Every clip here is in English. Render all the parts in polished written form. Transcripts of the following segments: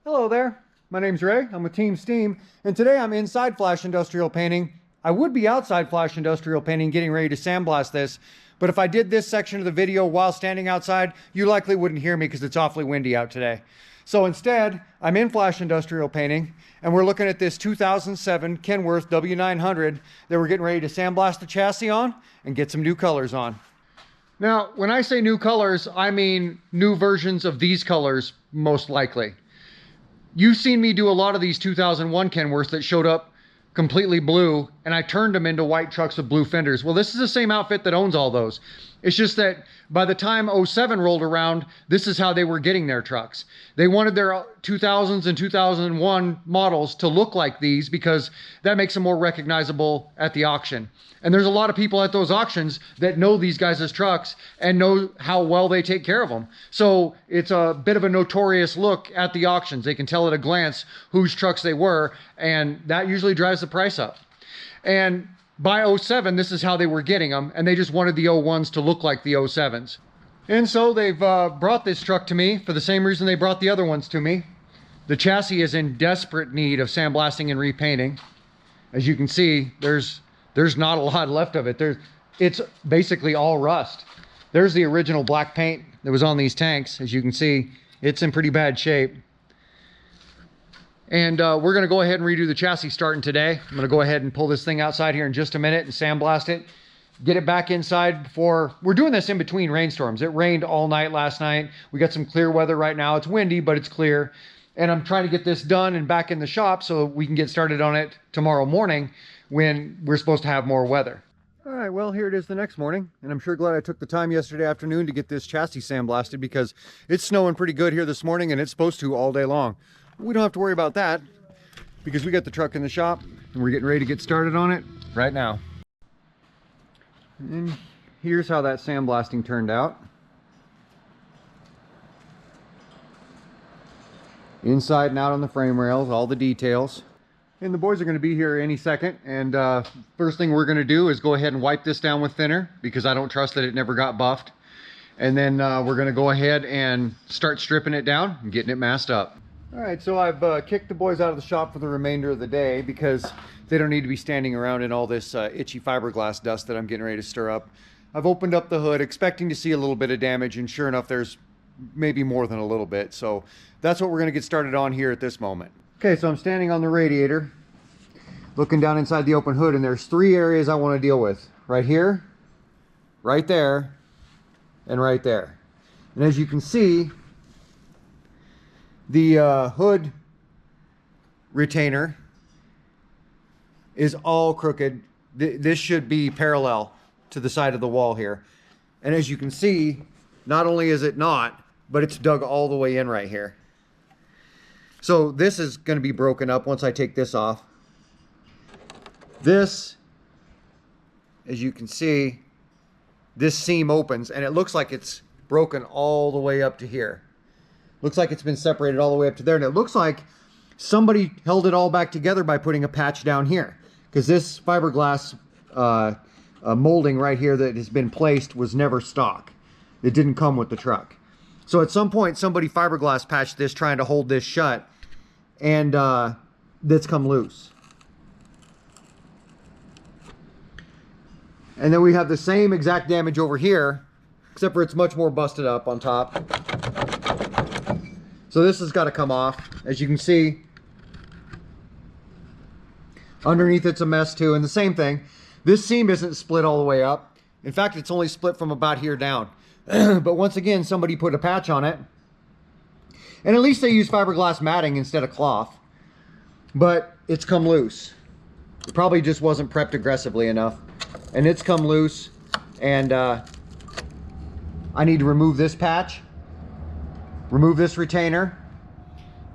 Hello there, my name's Ray, I'm with Team S.T.E.A.M, and today I'm inside Flash Industrial Painting. I would be outside Flash Industrial Painting getting ready to sandblast this, but if I did this section of the video while standing outside, you likely wouldn't hear me because it's awfully windy out today. So instead, I'm in Flash Industrial Painting, and we're looking at this 2007 Kenworth W900 that we're getting ready to sandblast the chassis on and get some new colors on. Now, when I say new colors, I mean new versions of these colors, most likely. You've seen me do a lot of these 2001 Kenworths that showed up completely blue, and I turned them into white trucks with blue fenders. Well, this is the same outfit that owns all those. It's just that by the time 07 rolled around, this is how they were getting their trucks. They wanted their 2000s and 2001 models to look like these because that makes them more recognizable at the auction. And there's a lot of people at those auctions that know these guys as trucks and know how well they take care of them. So it's a bit of a notorious look at the auctions. They can tell at a glance whose trucks they were, and that usually drives the price up. And by 07, this is how they were getting them, and they just wanted the 01s to look like the 07s. And so they've brought this truck to me for the same reason they brought the other ones to me. The chassis is in desperate need of sandblasting and repainting. As you can see, there's not a lot left of it. It's basically all rust. There's the original black paint that was on these tanks. As you can see, it's in pretty bad shape. And we're gonna go ahead and redo the chassis starting today. I'm gonna go ahead and pull this thing outside here in just a minute and sandblast it. Get it back inside before, we're doing this in between rainstorms. It rained all night last night. We got some clear weather right now. It's windy, but it's clear. And I'm trying to get this done and back in the shop so we can get started on it tomorrow morning when we're supposed to have more weather. All right, well, here it is the next morning, and I'm sure glad I took the time yesterday afternoon to get this chassis sandblasted because it's snowing pretty good here this morning, and it's supposed to all day long. We don't have to worry about that because we got the truck in the shop and we're getting ready to get started on it right now. And here's how that sandblasting turned out. Inside and out on the frame rails, all the details. And the boys are going to be here any second, and first thing we're going to do is go ahead and wipe this down with thinner because I don't trust that it never got buffed. And then we're going to go ahead and start stripping it down and getting it masked up. All right, so I've kicked the boys out of the shop for the remainder of the day because they don't need to be standing around in all this itchy fiberglass dust that I'm getting ready to stir up. I've opened up the hood expecting to see a little bit of damage, and sure enough, there's maybe more than a little bit. So that's what we're going to get started on here at this moment. Okay, so I'm standing on the radiator, looking down inside the open hood, and there's three areas I want to deal with. Right here, right there, and right there. And as you can see, the hood retainer is all crooked. This should be parallel to the side of the wall here. And as you can see, not only is it not, but it's dug all the way in right here. So this is going to be broken up once I take this off. This, as you can see, this seam opens and it looks like it's broken all the way up to here. Looks like it's been separated all the way up to there, and it looks like somebody held it all back together by putting a patch down here, because this fiberglass molding right here that has been placed was never stock. It didn't come with the truck. So at some point somebody fiberglass patched this trying to hold this shut, and that's come loose. And then we have the same exact damage over here, except for it's much more busted up on top. So this has got to come off. As you can see, underneath it's a mess too. And the same thing, this seam isn't split all the way up. In fact, it's only split from about here down. But once again, somebody put a patch on it. And at least they use fiberglass matting instead of cloth. But it's come loose. It probably just wasn't prepped aggressively enough. And it's come loose. And I need to remove this patch. Remove this retainer,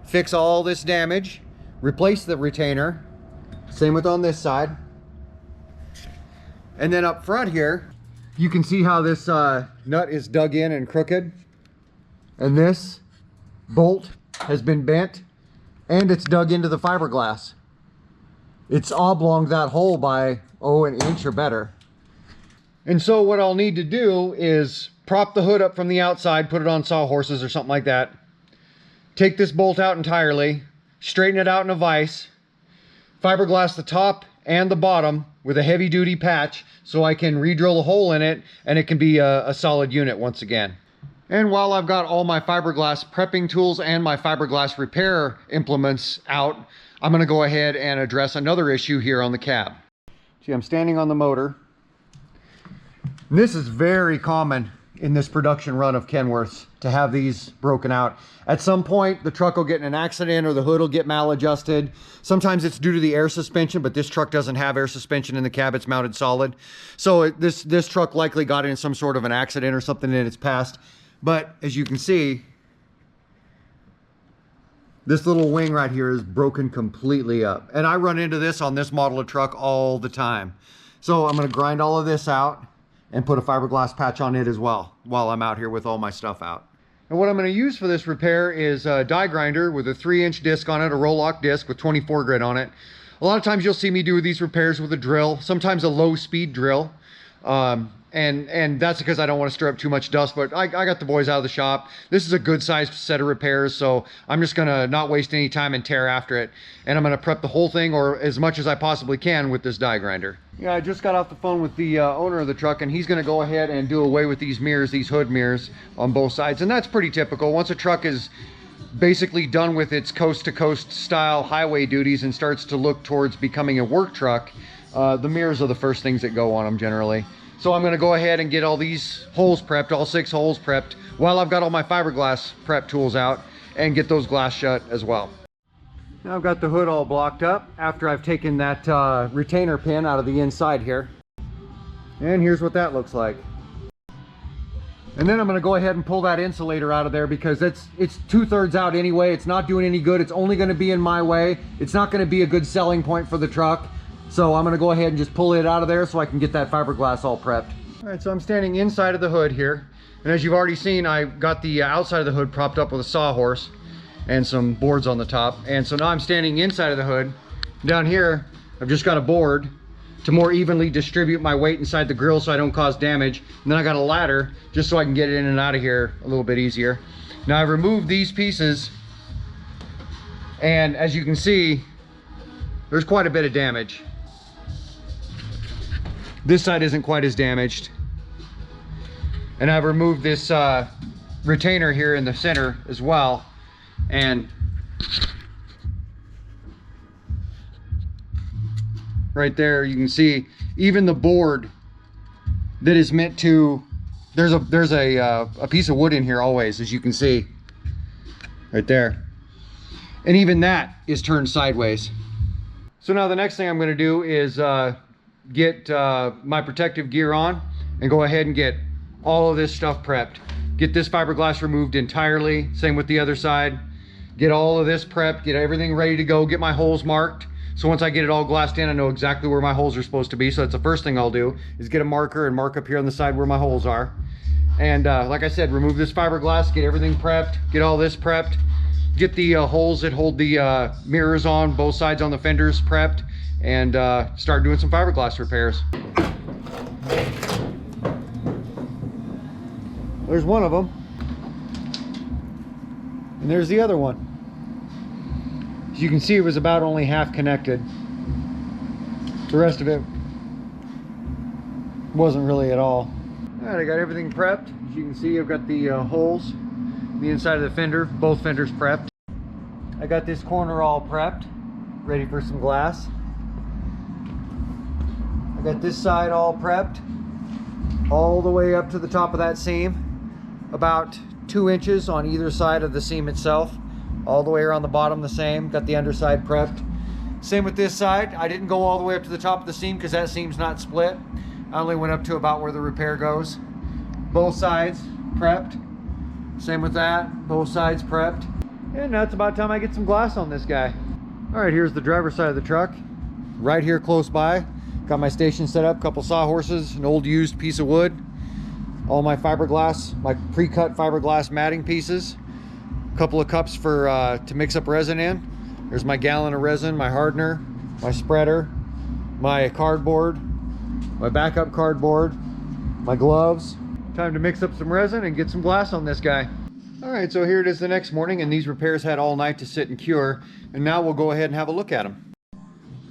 fix all this damage, replace the retainer, same with on this side. And then up front here, you can see how this nut is dug in and crooked. And this bolt has been bent and it's dug into the fiberglass. It's oblonged that hole by, an inch or better. And so what I'll need to do is prop the hood up from the outside, put it on sawhorses or something like that. take this bolt out entirely, straighten it out in a vise, fiberglass the top and the bottom with a heavy duty patch so I can re-drill a hole in it and it can be a solid unit once again. And while I've got all my fiberglass prepping tools and my fiberglass repair implements out, I'm going to go ahead and address another issue here on the cab. See, I'm standing on the motor. This is very common in this production run of Kenworths to have these broken out. At some point, the truck will get in an accident or the hood will get maladjusted. Sometimes it's due to the air suspension, but this truck doesn't have air suspension in the cab. It's mounted solid. So this truck likely got in some sort of an accident or something in its past. But as you can see, this little wing right here is broken completely up. And I run into this on this model of truck all the time. So I'm gonna grind all of this out and put a fiberglass patch on it as well while I'm out here with all my stuff out. And what I'm gonna use for this repair is a die grinder with a 3-inch disc on it, a roll-lock disc with 24 grit on it. A lot of times you'll see me do these repairs with a drill, sometimes a low-speed drill. And that's because I don't want to stir up too much dust, but I got the boys out of the shop. This is a good sized set of repairs, so I'm just gonna not waste any time and tear after it. And I'm gonna prep the whole thing, or as much as I possibly can, with this die grinder. Yeah, I just got off the phone with the owner of the truck, and he's gonna go ahead and do away with these mirrors, these hood mirrors on both sides. And that's pretty typical. Once a truck is basically done with its coast-to-coast style highway duties and starts to look towards becoming a work truck, the mirrors are the first things that go on them generally. So I'm going to go ahead and get all these holes prepped, all 6 holes prepped, while I've got all my fiberglass prep tools out, and get those glass shut as well. Now I've got the hood all blocked up after I've taken that retainer pin out of the inside here. And here's what that looks like. And then I'm going to go ahead and pull that insulator out of there because it's 2/3 out anyway. It's not doing any good. It's only going to be in my way. It's not going to be a good selling point for the truck. So I'm gonna go ahead and just pull it out of there so I can get that fiberglass all prepped. All right, so I'm standing inside of the hood here. And as you've already seen, I got the outside of the hood propped up with a sawhorse and some boards on the top. And so now I'm standing inside of the hood. Down here, I've just got a board to more evenly distribute my weight inside the grill so I don't cause damage. And then I got a ladder just so I can get it in and out of here a little bit easier. Now I've removed these pieces, and as you can see, there's quite a bit of damage. This side isn't quite as damaged. And I've removed this retainer here in the center as well. And right there you can see even the board that is meant to, there's a piece of wood in here always, as you can see right there. And even that is turned sideways. So now the next thing I'm going to do is get my protective gear on and go ahead and get all of this stuff prepped. Get this fiberglass removed entirely, same with the other side. Get all of this prepped, get everything ready to go, get my holes marked. So once I get it all glassed in, I know exactly where my holes are supposed to be. So that's the first thing I'll do, is get a marker and mark up here on the side where my holes are. And like I said, remove this fiberglass, get everything prepped, get all this prepped, get the holes that hold the mirrors on both sides on the fenders prepped, and start doing some fiberglass repairs. There's one of them, and there's the other one. As you can see, it was about only half connected. The rest of it wasn't really at all. All right, I got everything prepped. As you can see, I've got the holes on the inside of the fender, both fenders prepped. I got this corner all prepped, ready for some glass. I got this side all prepped, all the way up to the top of that seam, about 2 inches on either side of the seam itself, all the way around the bottom the same. Got the underside prepped. Same with this side. I didn't go all the way up to the top of the seam because that seam's not split. I only went up to about where the repair goes. Both sides prepped. Same with that, both sides prepped. And now it's about time I get some glass on this guy. All right, here's the driver's side of the truck. Right here close by. Got my station set up, couple sawhorses, an old used piece of wood, all my fiberglass, my pre-cut fiberglass matting pieces, a couple of cups for to mix up resin in. There's my gallon of resin, my hardener, my spreader, my cardboard, my backup cardboard, my gloves. Time to mix up some resin and get some glass on this guy. All right, so here it is the next morning, and these repairs had all night to sit and cure, and now we'll go ahead and have a look at them.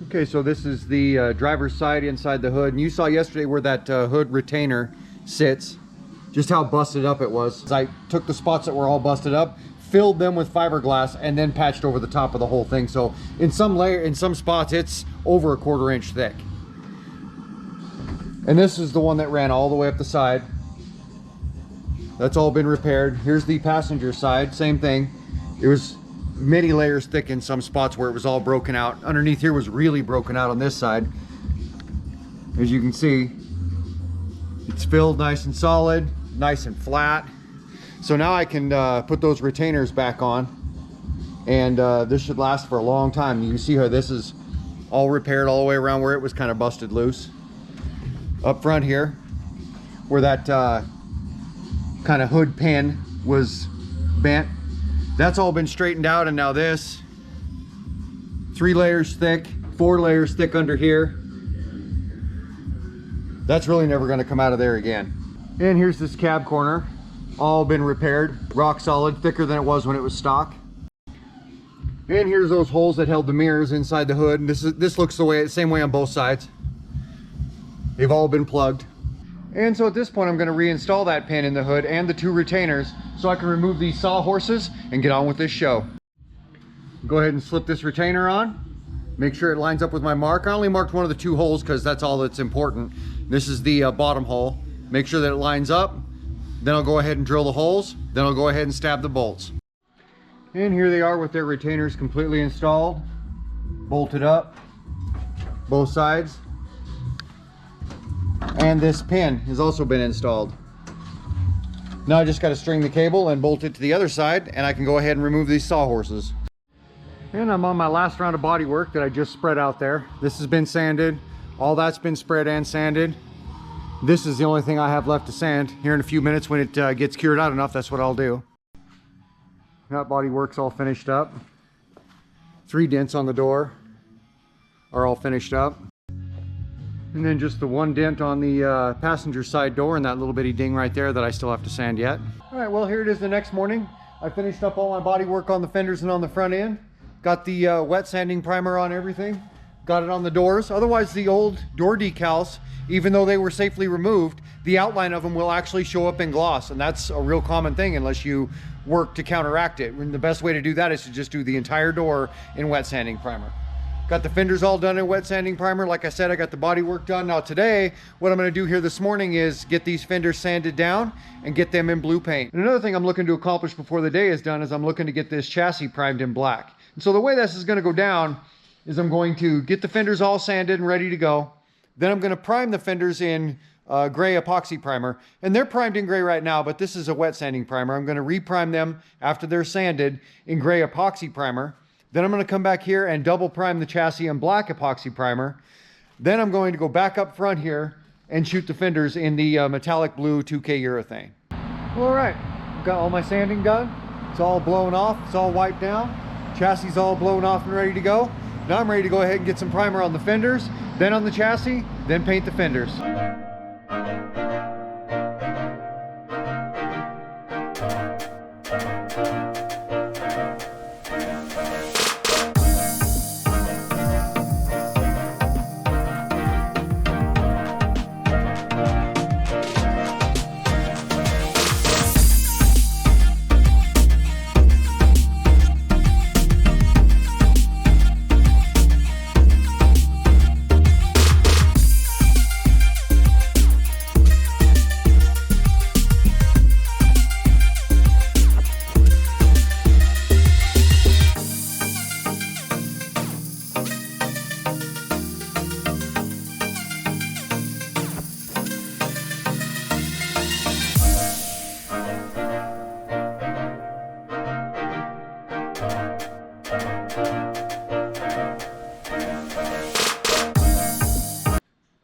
Okay, so this is the driver's side inside the hood, and you saw yesterday where that hood retainer sits, just how busted up it was. I took the spots that were all busted up, filled them with fiberglass, and then patched over the top of the whole thing. So in some spots it's over 1/4 inch thick. And this is the one that ran all the way up the side. That's all been repaired. Here's the passenger side, same thing. It was many layers thick in some spots where it was all broken out. Underneath here was really broken out on this side. As you can see, it's filled nice and solid, nice and flat. So now I can put those retainers back on, and this should last for a long time. You can see how this is all repaired all the way around where it was kind of busted loose. Up front here, where that kind of hood pin was bent, that's all been straightened out, and now this 3 layers thick, 4 layers thick under here, that's really never going to come out of there again. And here's this cab corner, all been repaired, rock solid, thicker than it was when it was stock. And here's those holes that held the mirrors inside the hood, and this looks the same way on both sides. They've all been plugged. And so at this point, I'm going to reinstall that pin in the hood and the 2 retainers so I can remove these sawhorses and get on with this show. Go ahead and slip this retainer on. Make sure it lines up with my mark. I only marked one of the 2 holes because that's all that's important. This is the bottom hole. Make sure that it lines up. Then I'll go ahead and drill the holes. Then I'll go ahead and stab the bolts. And here they are with their retainers completely installed, bolted up, both sides. And this pin has also been installed. Now I just got to string the cable and bolt it to the other side, and I can go ahead and remove these sawhorses. And I'm on my last round of body work that I just spread out there. This has been sanded. All that's been spread and sanded. This is the only thing I have left to sand. Here in a few minutes when it gets cured out enough, that's what I'll do. That body work's all finished up. 3 dents on the door are all finished up. And then just the 1 dent on the passenger side door and that little bitty ding right there that I still have to sand yet. All right, well, here it is the next morning. I finished up all my body work on the fenders and on the front end. Got the wet sanding primer on everything. Got it on the doors. Otherwise, the old door decals, even though they were safely removed, the outline of them will actually show up in gloss. And that's a real common thing unless you work to counteract it. And the best way to do that is to just do the entire door in wet sanding primer. Got the fenders all done in wet sanding primer. Like I said, I got the body work done. Now today, what I'm gonna do here this morning is get these fenders sanded down and get them in blue paint. And another thing I'm looking to accomplish before the day is done is I'm looking to get this chassis primed in black. And so the way this is gonna go down is I'm going to get the fenders all sanded and ready to go. Then I'm gonna prime the fenders in gray epoxy primer. And they're primed in gray right now, but this is a wet sanding primer. I'm gonna reprime them after they're sanded in gray epoxy primer. Then I'm going to come back here and double prime the chassis in black epoxy primer. Then I'm going to go back up front here and shoot the fenders in the metallic blue 2K urethane. Well, all right, I've got all my sanding done. It's all blown off, it's all wiped down. Chassis is all blown off and ready to go. Now I'm ready to go ahead and get some primer on the fenders, then on the chassis, then paint the fenders.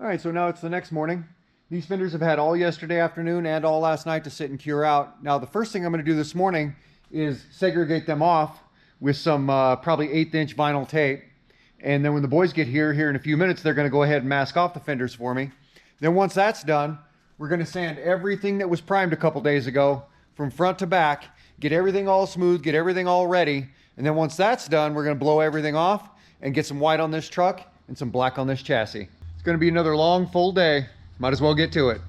All right, so now it's the next morning. These fenders have had all yesterday afternoon and all last night to sit and cure out. Now, the first thing I'm going to do this morning is segregate them off with some probably 1/8 inch vinyl tape. And then when the boys get here in a few minutes, they're going to go ahead and mask off the fenders for me. Then once that's done, we're going to sand everything that was primed a couple days ago from front to back, get everything all smooth, get everything all ready. And then once that's done, we're gonna blow everything off and get some white on this truck and some black on this chassis. It's gonna be another long, full day. Might as well get to it.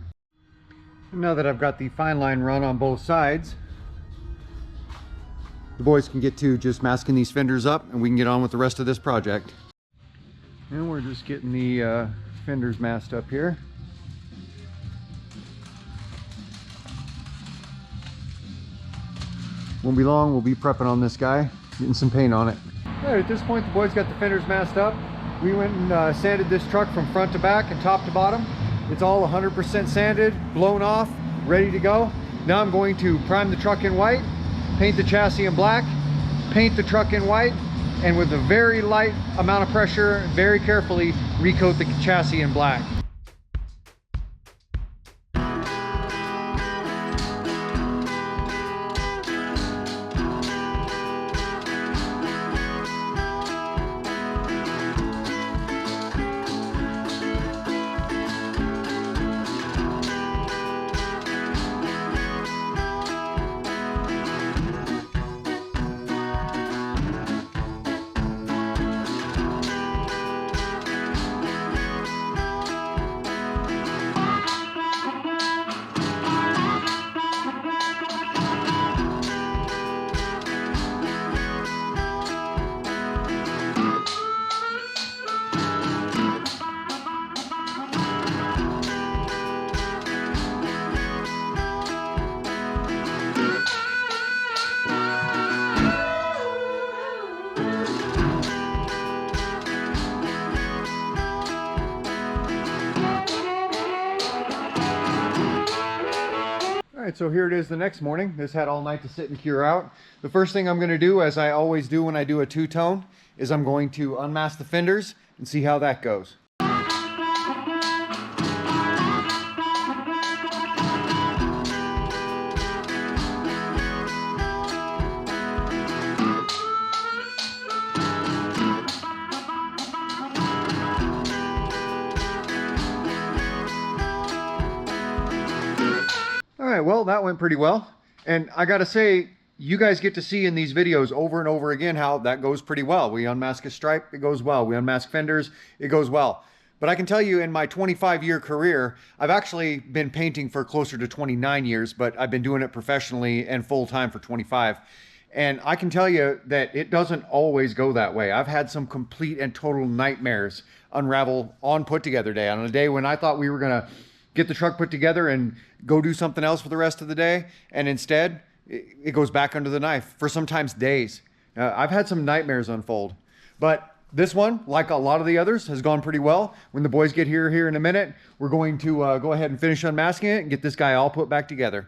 Now that I've got the fine line run on both sides, the boys can get to just masking these fenders up and we can get on with the rest of this project. And we're just getting the fenders masked up here. Won't be long, we'll be prepping on this guy, getting some paint on it. All right, at this point the boys got the fenders masked up. We went and sanded this truck from front to back and top to bottom. It's all 100% sanded, blown off, ready to go. Now I'm going to prime the truck in white, paint the chassis in black, paint the truck in white, and with a very light amount of pressure, very carefully recoat the chassis in black. Alright, so here it is the next morning. This had all night to sit and cure out. The first thing I'm going to do, as I always do when I do a two-tone, is I'm going to unmask the fenders and see how that goes. All right, well, that went pretty well. And I gotta say, you guys get to see in these videos over and over again how that goes pretty well. We unmask a stripe, it goes well. We unmask fenders, it goes well. But I can tell you in my 25-year career, I've actually been painting for closer to 29 years, but I've been doing it professionally and full-time for 25. And I can tell you that it doesn't always go that way. I've had some complete and total nightmares unravel on put together day, on a day when I thought we were gonna get the truck put together and go do something else for the rest of the day. And instead, it goes back under the knife for sometimes days. I've had some nightmares unfold, but this one, like a lot of the others, has gone pretty well. When the boys get here in a minute, we're going to go ahead and finish unmasking it and get this guy all put back together.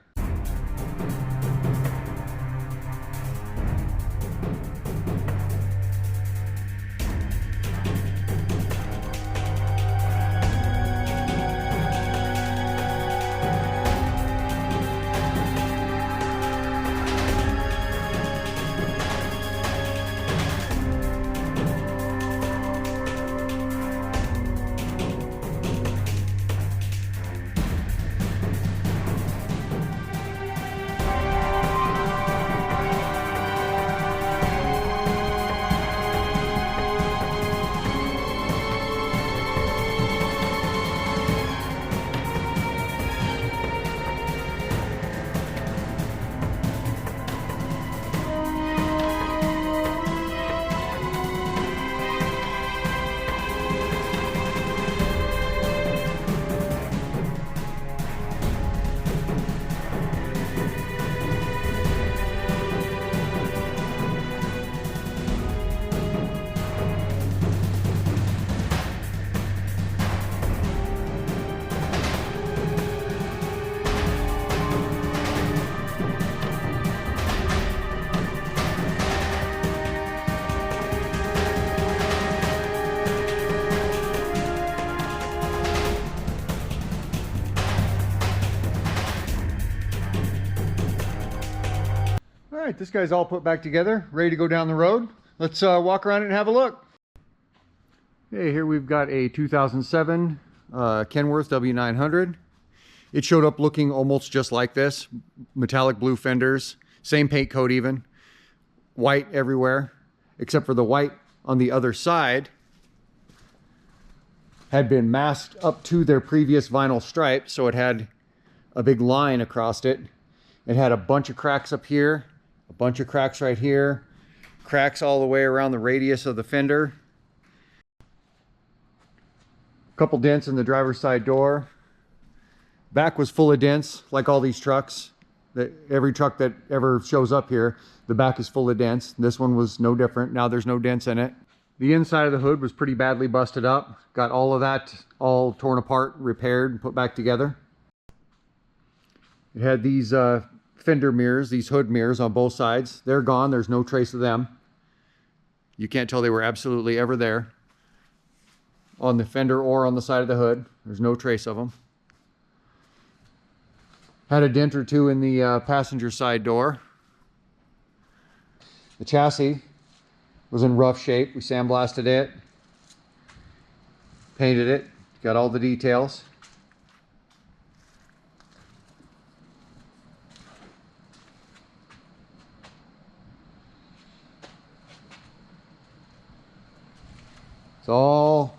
All right, this guy's all put back together, ready to go down the road. Let's walk around and have a look. Okay, here we've got a 2007 Kenworth W900. It showed up looking almost just like this. Metallic blue fenders, Same paint coat even. White everywhere, except for the white on the other side had been masked up to their previous vinyl stripe, so it had a big line across it. It had a bunch of cracks up here, a bunch of cracks right here, cracks all the way around the radius of the fender. A couple dents in the driver's side door. Back was full of dents, like all these trucks. Every truck that ever shows up here, the back is full of dents. This one was no different. Now there's no dents in it. The inside of the hood was pretty badly busted up. Got all of that all torn apart, repaired, and put back together. It had these fender mirrors, these hood mirrors on both sides. They're gone. There's no trace of them. You can't tell they were absolutely ever there on the fender or on the side of the hood. There's no trace of them. Had a dent or two in the passenger side door. The chassis was in rough shape. We sandblasted it, painted it, got all the details. It's all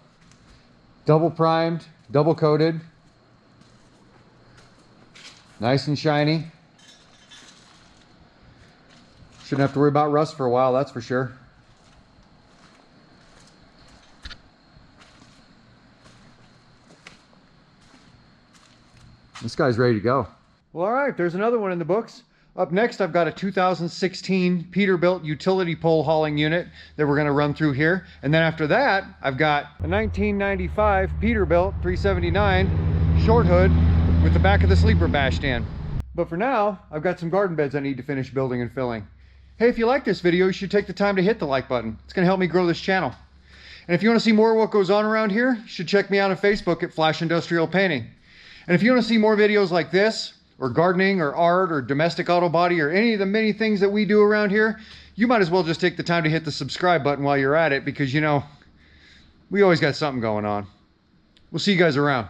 double primed, double coated, nice and shiny. Shouldn't have to worry about rust for a while, that's for sure. This guy's ready to go. Well, all right, there's another one in the books. Up next, I've got a 2016 Peterbilt utility pole hauling unit that we're gonna run through here. And then after that, I've got a 1995 Peterbilt 379 short hood with the back of the sleeper bashed in. But for now, I've got some garden beds I need to finish building and filling. Hey, if you like this video, you should take the time to hit the like button. It's gonna help me grow this channel. And if you wanna see more of what goes on around here, you should check me out on Facebook at Flash Industrial Painting. And if you want to see more videos like this, or gardening, or art, or domestic auto body, or any of the many things that we do around here, you might as well just take the time to hit the subscribe button while you're at it, because, you know, we always got something going on. We'll see you guys around.